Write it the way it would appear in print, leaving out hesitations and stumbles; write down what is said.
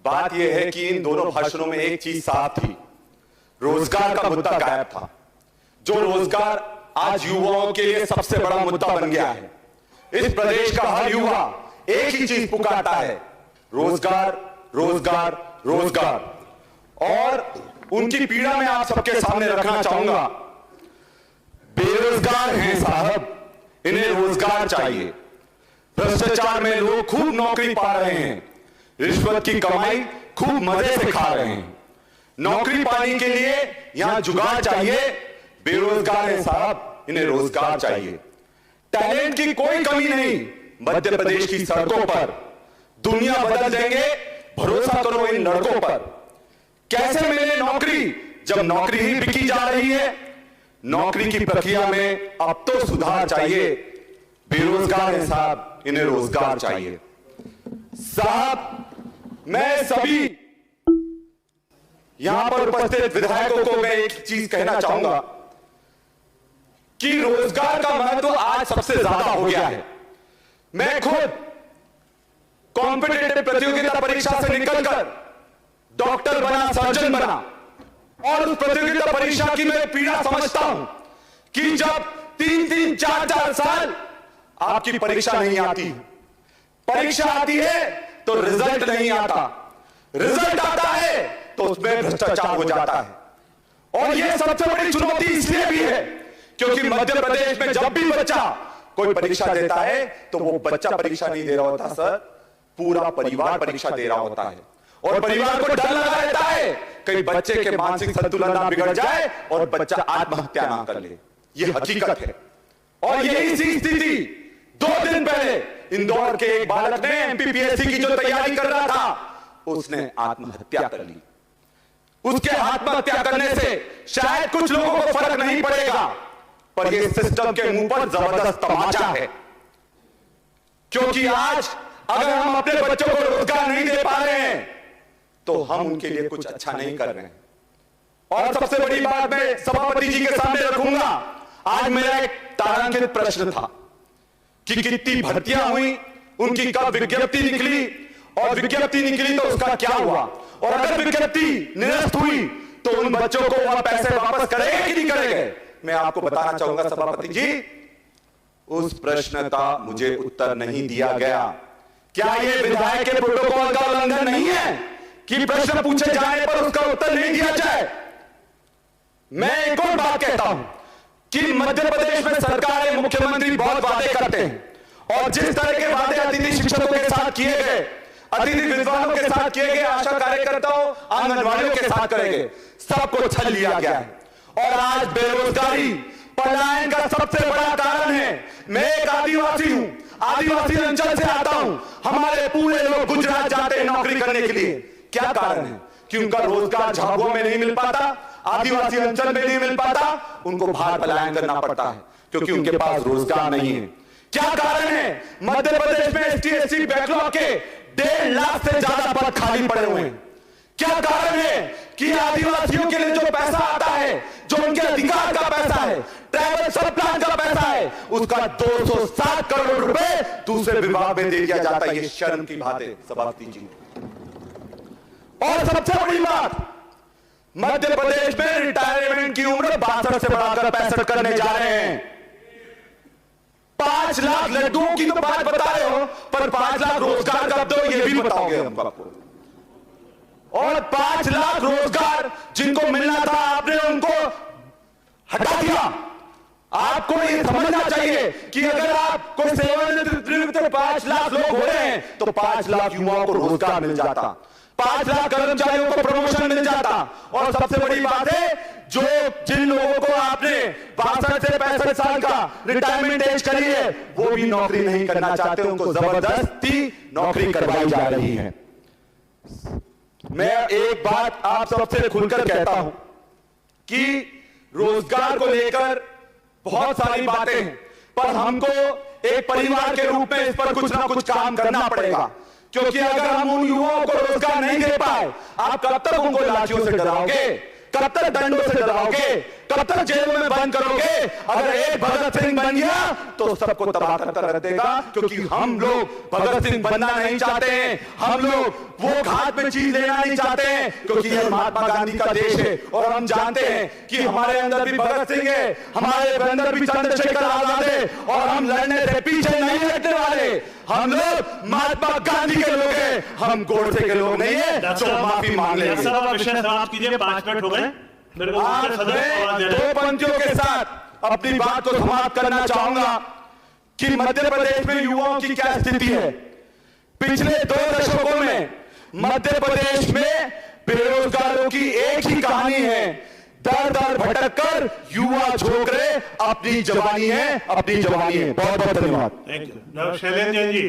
बात यह है कि इन दोनों भाषणों में एक चीज साफ थी, रोजगार का मुद्दा गायब था। जो रोजगार आज युवाओं के लिए सबसे बड़ा मुद्दा बन गया है। इस प्रदेश का हर युवा एक ही चीज पुकारता है, रोजगार, रोजगार, रोजगार। और उनकी पीड़ा मैं आप सबके सामने रखना चाहूंगा। बेरोजगार हैं साहब, इन्हें रोजगार चाहिए। भ्रष्टाचार में लोग खूब नौकरी पा रहे हैं, रिश्वत की कमाई खूब मजे से खा रहे हैं। नौकरी पाने के लिए यहां जुगाड़ चाहिए। बेरोजगार हैं साहब, इन्हें रोजगार चाहिए। टैलेंट की कोई कमी नहीं मध्य प्रदेश की सड़कों पर। दुनिया बदल देंगे, भरोसा करो इन लड़कों पर। कैसे मिले नौकरी जब नौकरी ही बिकी जा रही है। नौकरी की प्रक्रिया में अब तो सुधार चाहिए। बेरोजगार हैं साहब, इन्हें रोजगार चाहिए। साहब, मैं सभी यहां पर उपस्थित विधायकों को मैं एक चीज कहना चाहूंगा कि रोजगार का महत्व आज सबसे ज्यादा हो गया है। मैं खुद कॉम्पिटिटिव प्रतियोगिता परीक्षा से निकलकर डॉक्टर बना, सर्जन बना, और उस प्रतियोगिता परीक्षा की मैं पीड़ा समझता हूं कि जब 3-3, 4-4 साल आपकी परीक्षा नहीं आती, परीक्षा आती है तो रिजल्ट नहीं आता, रिजल्ट आता है तो उसमें भ्रष्टाचार हो जाता है। और यह सबसे बड़ी चुनौती इसलिए भी है क्योंकि मध्य प्रदेश में जब भी बच्चा कोई परीक्षा देता है तो वो बच्चा परीक्षा नहीं दे रहा होता सर, पूरा परिवार परीक्षा दे रहा होता है। और परिवार को डर लगा रहता है कहीं बच्चे के मानसिक संतुलन ना बिगड़ जाए और बच्चा आत्महत्या ना कर ले। यह हकीकत है। और यही सी स्थिति 2 दिन पहले इंदौर के एक बालक ने एमपीपीएससी की जो तैयारी कर रहा था, उसने आत्महत्या कर ली। उसके आत्महत्या करने से शायद कुछ लोगों को फर्क नहीं पड़ेगा, पर यह सिस्टम के मुंह पर जबरदस्त तमाचा है। क्योंकि आज अगर हम अपने बच्चों को रोजगार नहीं दे पा रहे हैं तो हम उनके लिए कुछ अच्छा नहीं कर रहे हैं। और सबसे बड़ी बात मैं सभापति जी के सामने रखूंगा। आज मेरा एक तारांकित प्रश्न था कि कितनी भर्तियां हुई, उनकी कब विज्ञप्ति निकली, और विज्ञप्ति निकली तो उसका क्या हुआ, और अगर विज्ञप्ति निरस्त हुई तो उन बच्चों को वह पैसे वापस करेंगे कि नहीं करेंगे। मैं आपको बताना चाहूंगा सभापति जी, उस प्रश्न का मुझे उत्तर नहीं दिया गया। क्या यह विधायक के प्रोटोकॉल का उल्लंघन नहीं है कि प्रश्न पूछे जाने पर उसका उत्तर नहीं दिया जाए। मैं एक और बात कहता हूं कि मध्य प्रदेश में सरकार, मुख्यमंत्री बहुत वादे करते हैं, और जिस तरह के वादे अतिथि शिक्षकों के साथ किए गए, अतिथि विद्वानों के साथ किए गए, आशा कार्यकर्ताओं, आंगनवाड़ियों के साथ करेंगे, सबको छल लिया गया है। और आज बेरोजगारी पलायन का सबसे बड़ा कारण है। मैं एक आदिवासी हूं, आदिवासी अंचल से आता हूं। हमारे पूरे लोग गुजरात जाते हैं नौकरी करने के लिए। क्या कारण है कि उनका रोजगार झाबुआ में नहीं मिल पाता, आदिवासी अंचल में नहीं मिल पाता, उनको बाहर पलायन करना पड़ता है क्योंकि उनके पास रोजगार नहीं है। क्या कारण है मध्य प्रदेश में ST/SC बैकलॉग के 1.5 लाख से ज्यादा पद खाली पड़े हुए हैं। क्या कारण है कि आदिवासियों के लिए जो पैसा आता है, जो उनके अधिकार का पैसा है, ट्राइबल सब प्लान का पैसा है, उसका 260 करोड़ रुपए दूसरे विभाग में दे दिया जाता है। ये शर्म की बात है सभापति जी। और सबसे बड़ी बात, मध्य प्रदेश में रिटायरमेंट की उम्र 62 से बढ़ाकर 65 करने जा रहे हैं। 5 लाख लड्डुओं की तो बात बता रहे हो, पर 5 लाख रोजगार कब दो ये भी बताओगे हम आपको। और 5 लाख रोजगार जिनको मिलना था आपने उनको हटा दिया। आपको ये समझना चाहिए कि अगर आप कोई सेवानिवृत्त 5 लाख लोग हो रहे हैं तो 5 लाख युवाओं को रोजगार मिल जाता, 5 लाख कर्मचारियों को प्रमोशन मिल जाता। और सबसे बड़ी बात है, जो जिन लोगों को आपने 62 से 65 साल का रिटायरमेंट एज करी है, वो भी नौकरी नहीं करना चाहते, उनको जबरदस्ती नौकरी करवाई जा रही है। मैं एक बात आप सबसे खुलकर कहता हूं कि रोजगार को लेकर बहुत सारी बातें हैं, पर हमको एक परिवार के रूप में इस पर कुछ ना कुछ काम करना पड़ेगा। क्योंकि अगर हम उन युवाओं को रोजगार नहीं दे पाए, आप कब तक उनको लाठियों से डराओगे? कब तक डंडों से डराओगे, कब तक जेलों में बंद करोगे? अगर एक भगत सिंह बन गया तो सबको तबाह कर रख देगा, क्योंकि हम लोग भगत सिंह बनना नहीं चाहते हैं, हम लोग वो घाट में चीज लेना नहीं चाहते हैं, क्योंकि यह महात्मा गांधी का देश है और हम जानते हैं कि हमारे अंदर भी भगत सिंह है, हमारे अंदर भी चंद्रशेखर आजाद है, और हम लड़ने से पीछे नहीं हटने वाले। हम लोग महात्मा गांधी के लोग हैं, हम गोडसे के लोग नहीं है जो माफी मांग लेंगे। समाप्त कीजिए, 5 मिनट हो गए। दो पंक्तियों के साथ अपनी बात को समाप्त करना चाहूंगा कि मध्य प्रदेश में युवाओं की क्या स्थिति है। पिछले 2 दशकों में मध्य प्रदेश में बेरोजगारों की एक ही कहानी है, दर दर भटक कर युवा झोंक रहे अपनी जवानी है, अपनी जवानी है। बहुत बहुत धन्यवाद। Thank you. शैलेंद्र जी।